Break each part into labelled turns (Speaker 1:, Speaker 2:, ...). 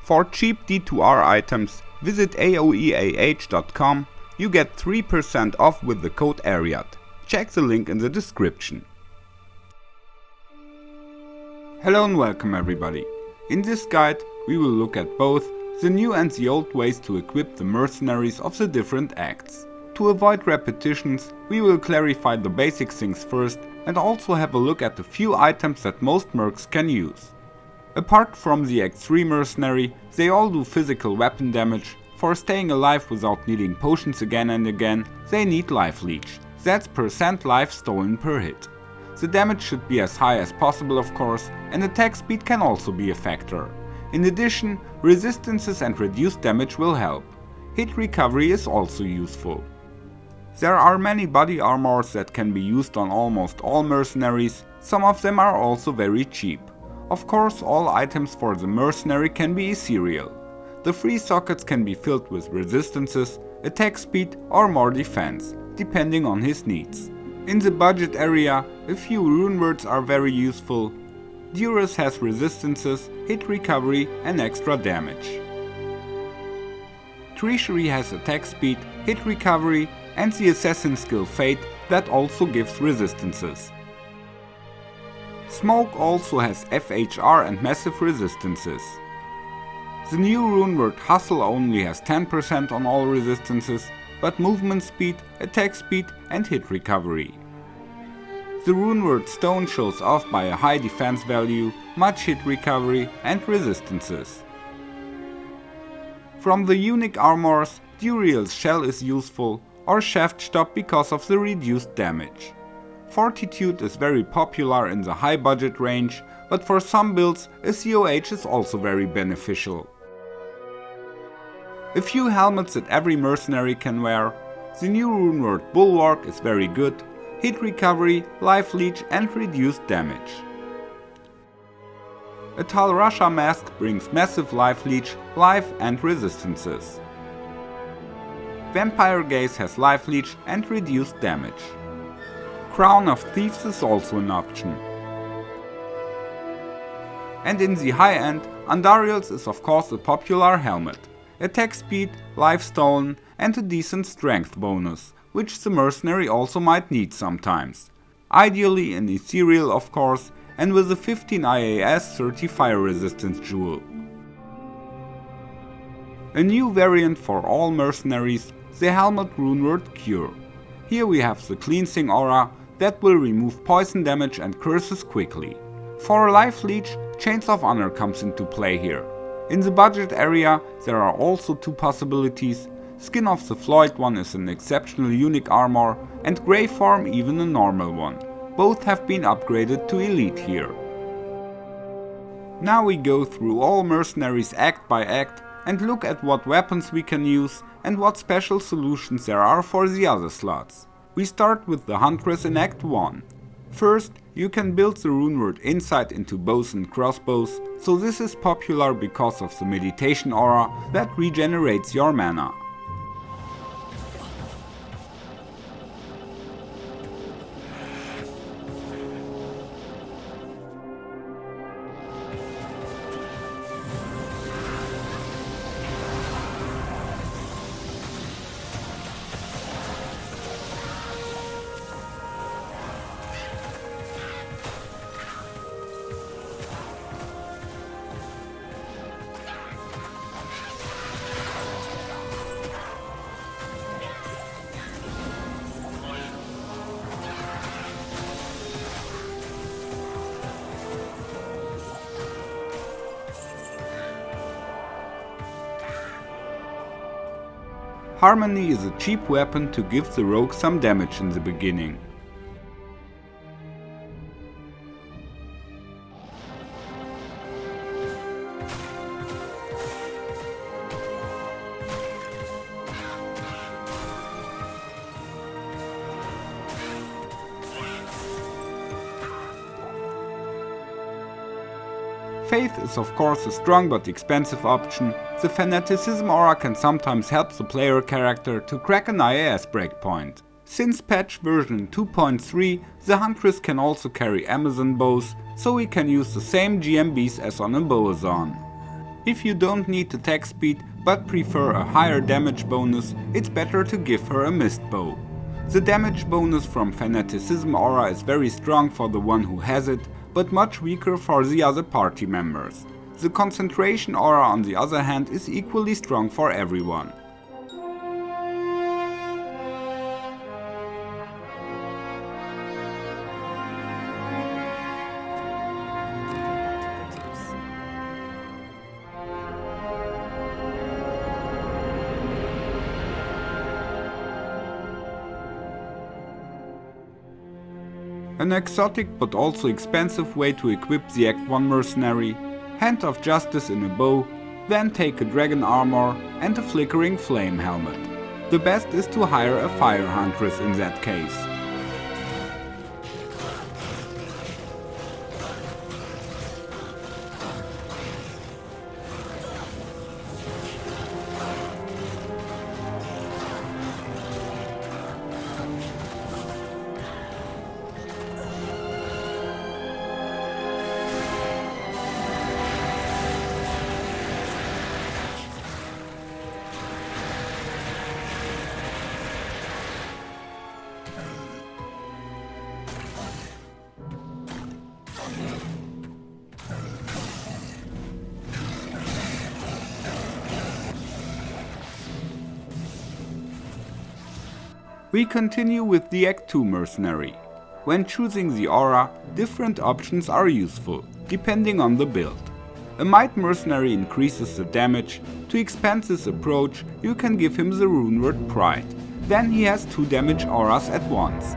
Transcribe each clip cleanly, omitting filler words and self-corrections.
Speaker 1: For cheap D2R items, visit aoeah.com. You get 3% off with the code ARIAT. Check the link in the description. Hello and welcome everybody. In this guide we will look at both the new and the old ways to equip the mercenaries of the different acts. To avoid repetitions, we will clarify the basic things first and also have a look at the few items that most mercs can use. Apart from the Act 3 mercenary, they all do physical weapon damage. For staying alive without needing potions again and again, they need life leech. That's % life stolen per hit. The damage should be as high as possible of course, and attack speed can also be a factor. In addition, resistances and reduced damage will help. Hit recovery is also useful. There are many body armors that can be used on almost all mercenaries, some of them are also very cheap. Of course, all items for the mercenary can be ethereal. The free sockets can be filled with resistances, attack speed or more defense, depending on his needs. In the budget area, a few rune words are very useful. Duress has resistances, hit recovery and extra damage. Treasury has attack speed, hit recovery and the assassin skill Fate that also gives resistances. Smoke also has FHR and massive resistances. The new rune word Hustle only has 10% on all resistances, but movement speed, attack speed and hit recovery. The rune word Stone shows off by a high defense value, much hit recovery and resistances. From the unique armors, Duriel's Shell is useful, or Shaftstop because of the reduced damage. Fortitude is very popular in the high budget range, but for some builds a COH is also very beneficial. A few helmets that every mercenary can wear. The new rune word Bulwark is very good, hit recovery, life leech and reduced damage. A Tal Rasha mask brings massive life leech, life and resistances. Vampire Gaze has life leech and reduced damage. Crown of Thieves is also an option. And in the high end, Andariel's is of course a popular helmet. Attack speed, life stolen and a decent strength bonus, which the mercenary also might need sometimes. Ideally an ethereal of course, and with a 15 IAS 30 fire resistance jewel. A new variant for all mercenaries, the helmet rune word Cure. Here we have the cleansing aura that will remove poison damage and curses quickly. For life leech, Chains of Honor comes into play here. In the budget area there are also two possibilities. Skin of the Floyd one is an exceptional unique armor and Grey Form even a normal one. Both have been upgraded to elite here. Now we go through all mercenaries act by act and look at what weapons we can use and what special solutions there are for the other slots. We start with the Huntress in Act 1. First, you can build the rune word Insight into bows and crossbows, so this is popular because of the meditation aura that regenerates your mana. Harmony is a cheap weapon to give the rogue some damage in the beginning. Faith is of course a strong but expensive option. The Fanaticism aura can sometimes help the player character to crack an IAS breakpoint. Since patch version 2.3, the Huntress can also carry Amazon bows, so we can use the same GMBs as on a Boazon. If you don't need attack speed but prefer a higher damage bonus, it's better to give her a mist bow. The damage bonus from Fanaticism aura is very strong for the one who has it, but much weaker for the other party members. The concentration aura on the other hand is equally strong for everyone. An exotic but also expensive way to equip the Act 1 Mercenary: Hand of Justice in a bow, then take a dragon armor and a flickering flame helmet. The best is to hire a fire Huntress in that case. We continue with the Act 2 Mercenary. When choosing the aura, different options are useful, depending on the build. A Might Mercenary increases the damage. To expand this approach, you can give him the runeword Pride. Then he has 2 damage auras at once.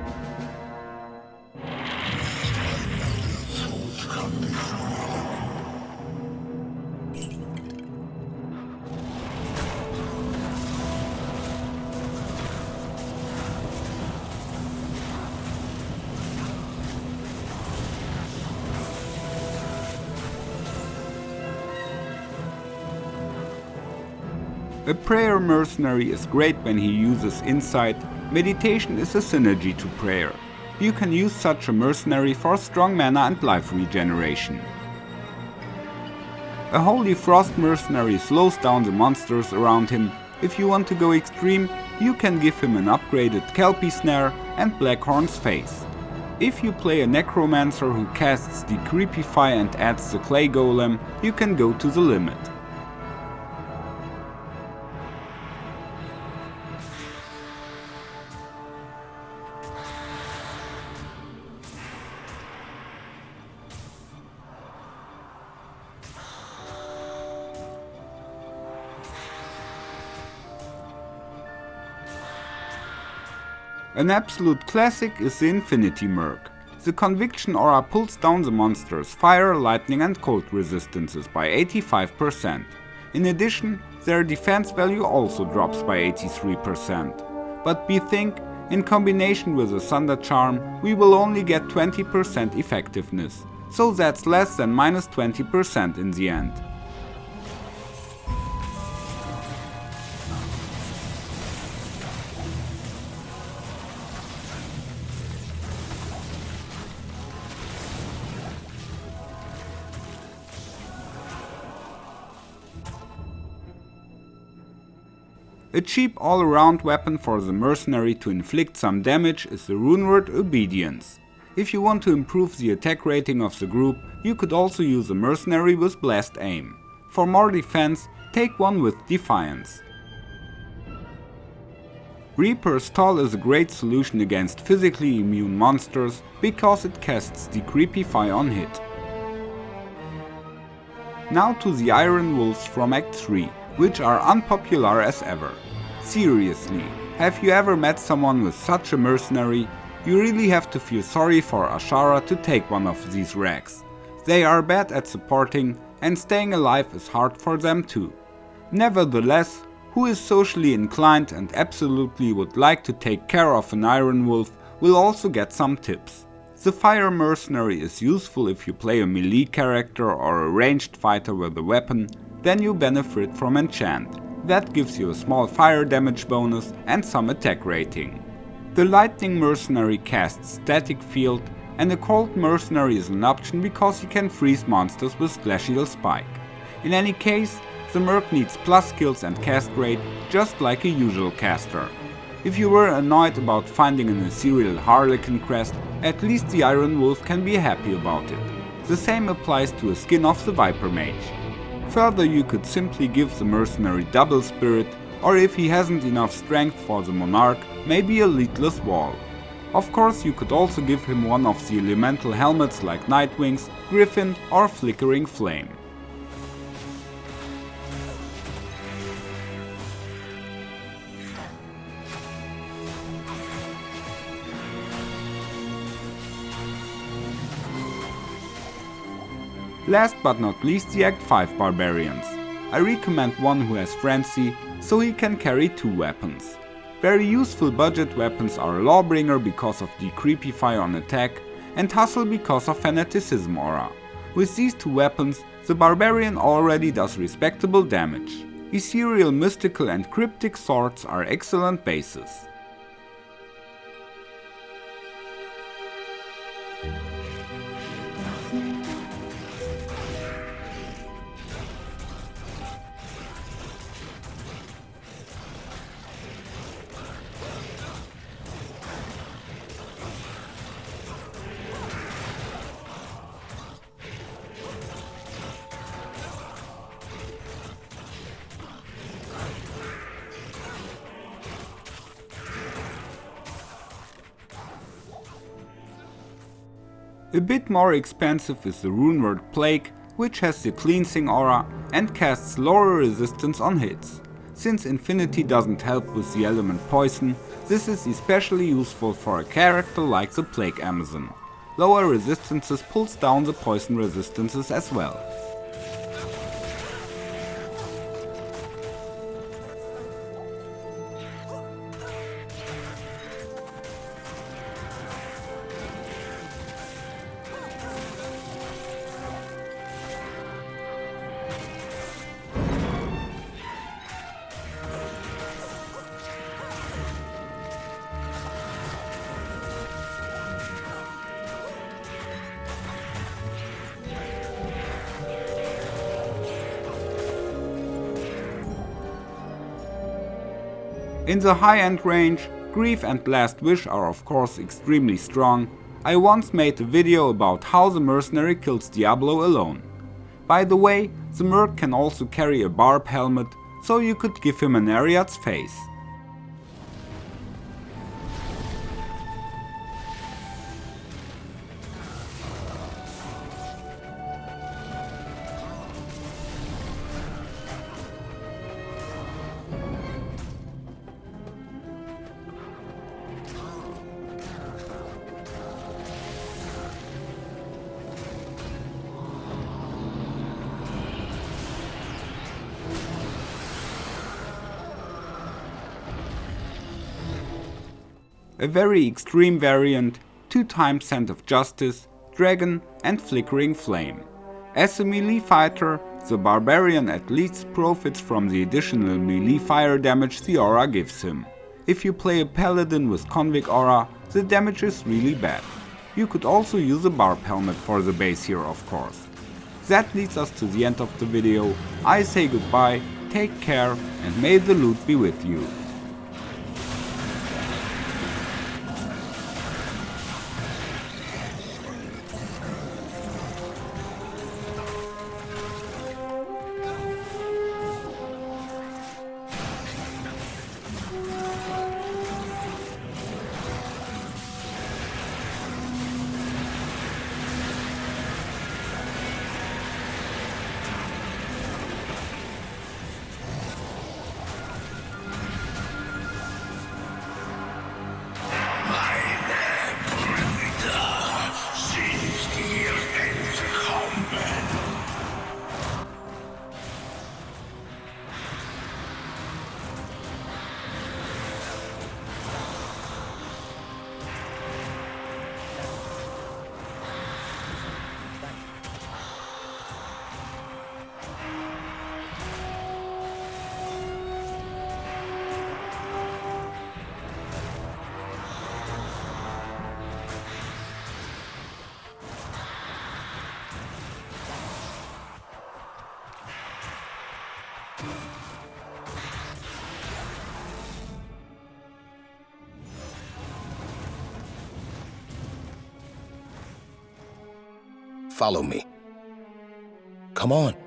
Speaker 1: A Prayer Mercenary is great when he uses Insight. Meditation is a synergy to Prayer. You can use such a mercenary for strong mana and life regeneration. A Holy Frost Mercenary slows down the monsters around him. If you want to go extreme, you can give him an upgraded Kelpie Snare and Blackhorn's Face. If you play a Necromancer who casts Decreepify and adds the Clay Golem, you can go to the limit. An absolute classic is the Infinity Merc. The Conviction aura pulls down the monster's fire, lightning and cold resistances by 85%. In addition, their defense value also drops by 83%. But bethink, in combination with the Thunder Charm, we will only get 20% effectiveness, so that's less than minus 20% in the end. A cheap all-around weapon for the mercenary to inflict some damage is the runeword Obedience. If you want to improve the attack rating of the group, you could also use a mercenary with Blessed Aim. For more defense, take one with Defiance. Reaper's Toll is a great solution against physically immune monsters because it casts Decreepify on hit. Now to the Iron Wolves from Act 3, which are unpopular as ever. Seriously, have you ever met someone with such a mercenary? You really have to feel sorry for Ashara to take one of these rags. They are bad at supporting, and staying alive is hard for them too. Nevertheless, who is socially inclined and absolutely would like to take care of an Iron Wolf will also get some tips. The Fire Mercenary is useful if you play a melee character or a ranged fighter with a weapon, then you benefit from Enchant. That gives you a small fire damage bonus and some attack rating. The Lightning Mercenary casts Static Field, and the Cold Mercenary is an option because you can freeze monsters with Glacial Spike. In any case, the Merc needs plus skills and cast rate just like a usual caster. If you were annoyed about finding an ethereal Harlequin crest, at least the Iron Wolf can be happy about it. The same applies to a skin of the Viper Mage. Further, you could simply give the Mercenary double spirit, or if he hasn't enough strength for the Monarch, maybe a leadless wall. Of course, you could also give him one of the elemental helmets like Nightwings, Griffin or Flickering Flame. Last but not least, the Act 5 Barbarians. I recommend one who has Frenzy, so he can carry 2 weapons. Very useful budget weapons are Lawbringer because of the Creepify on attack, and Hustle because of Fanaticism aura. With these 2 weapons, the Barbarian already does respectable damage. Ethereal, Mystical and Cryptic swords are excellent bases. A bit more expensive is the Runeward Plague, which has the cleansing aura and casts lower resistance on hits. Since Infinity doesn't help with the element Poison, this is especially useful for a character like the Plague Amazon. Lower resistances pulls down the poison resistances as well. In the high-end range, Grief and Last Wish are of course extremely strong. I once made a video about how the Mercenary kills Diablo alone. By the way, the Merc can also carry a Barb helmet, so you could give him an Ariad's face. A very extreme variant, 2x Scent of Justice, Dragon and Flickering Flame. As a melee fighter, the Barbarian at least profits from the additional melee fire damage the aura gives him. If you play a Paladin with Convict aura, the damage is really bad. You could also use a Barb helmet for the base here of course. That leads us to the end of the video. I say goodbye, take care and may the loot be with you.
Speaker 2: Follow me. Come on.